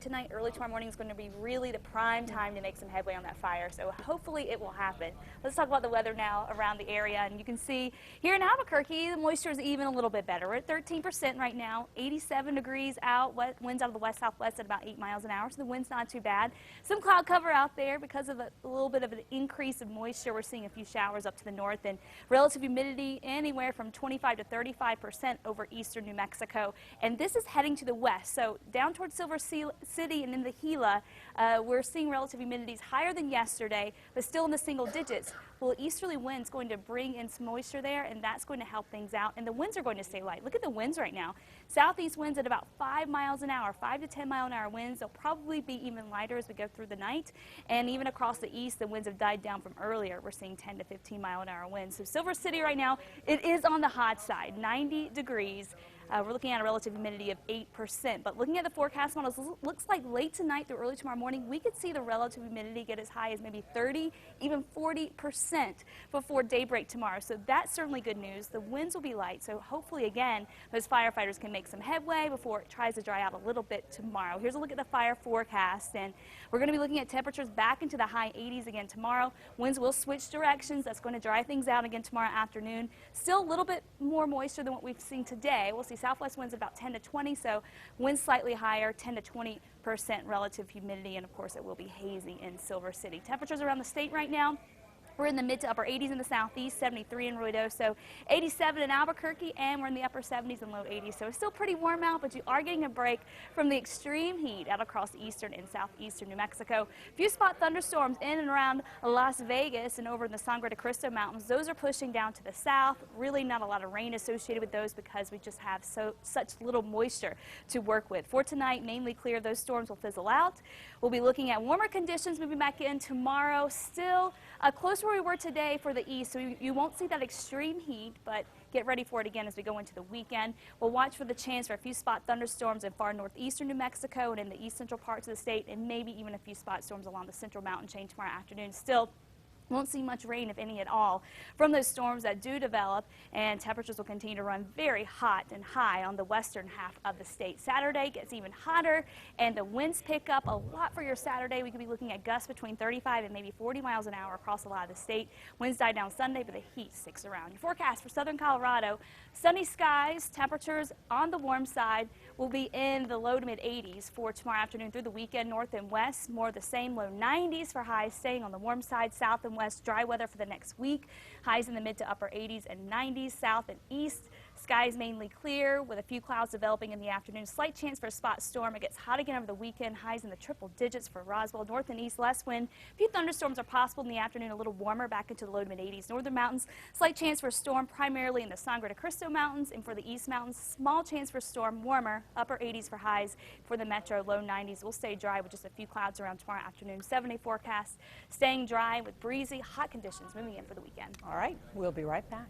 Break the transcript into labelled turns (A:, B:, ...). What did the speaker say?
A: Tonight, early tomorrow morning is going to be really the prime time to make some headway on that fire, so hopefully it will happen. Let's talk about the weather now around the area, and you can see here in Albuquerque, the moisture is even a little bit better. We're at 13% right now, 87 degrees out, winds out of the west-southwest at about 8 miles an hour, so the wind's not too bad. Some cloud cover out there because of a little bit of an increase of moisture. We're seeing a few showers up to the north, and relative humidity anywhere from 25 to 35% over eastern New Mexico, and this is heading to the west, so down towards Silver City and in the Gila, we're seeing relative humidities higher than yesterday, but still in the single digits. Well, easterly winds going to bring in some moisture there, and that's going to help things out, and the winds are going to stay light. Look at the winds right now. Southeast winds at about 5 miles an hour, 5 to 10 mile an hour winds. They'll probably be even lighter as we go through the night, and even across the east, the winds have died down from earlier. We're seeing 10 to 15 mile an hour winds. So Silver City right now, it is on the hot side, 90 degrees. We're looking at a relative humidity of 8%, but looking at the forecast models, looks like late tonight through early tomorrow morning, we could see the relative humidity get as high as maybe 30, even 40% before daybreak tomorrow. So that's certainly good news. The winds will be light, so hopefully, again, those firefighters can make some headway before it tries to dry out a little bit tomorrow. Here's a look at the fire forecast, and we're going to be looking at temperatures back into the high 80s again tomorrow. Winds will switch directions. That's going to dry things out again tomorrow afternoon. Still a little bit more moisture than what we've seen today. We'll see southwest winds about 10 to 20, so winds slightly higher, 10 to 20% relative humidity, and of course it will be hazy in Silver City. Temperatures around the state right now, we're in the mid to upper 80s in the southeast, 73 in Ruidoso, 87 in Albuquerque, and we're in the upper 70s and low 80s. So it's still pretty warm out, but you are getting a break from the extreme heat out across eastern and southeastern New Mexico. A few spot thunderstorms in and around Las Vegas and over in the Sangre de Cristo Mountains. Those are pushing down to the south. Really not a lot of rain associated with those because we just have such little moisture to work with. For tonight, mainly clear. Those storms will fizzle out. We'll be looking at warmer conditions moving back in tomorrow. Still close where we were today for the east, so you won't see that extreme heat, but get ready for it again as we go into the weekend. We'll watch for the chance for a few spot thunderstorms in far northeastern New Mexico and in the east central parts of the state, and maybe even a few spot storms along the central mountain chain tomorrow afternoon. Still won't see much rain, if any at all, from those storms that do develop, and temperatures will continue to run very hot and high on the western half of the state. Saturday gets even hotter, and the winds pick up a lot for your Saturday. We could be looking at gusts between 35 and maybe 40 miles an hour across a lot of the state. Winds die down Sunday, but the heat sticks around. Your forecast for southern Colorado, sunny skies, temperatures on the warm side will be in the low to mid 80s for tomorrow afternoon through the weekend. North and west, more of the same, low 90s for highs, staying on the warm side. South and west, dry weather for the next week. Highs in the mid to upper 80s and 90s. South and east, skies mainly clear with a few clouds developing in the afternoon. Slight chance for a spot storm. It gets hot again over the weekend. Highs in the triple digits for Roswell. North and east, less wind. A few thunderstorms are possible in the afternoon. A little warmer back into the low to mid 80s. Northern mountains, slight chance for a storm primarily in the Sangre de Cristo Mountains, and for the east mountains, small chance for a storm. Warmer, upper 80s for highs. For the metro, low 90s. We'll stay dry with just a few clouds around tomorrow afternoon. 7-day forecast, staying dry with breezy, hot conditions moving in for the weekend.
B: All right, we'll be right back.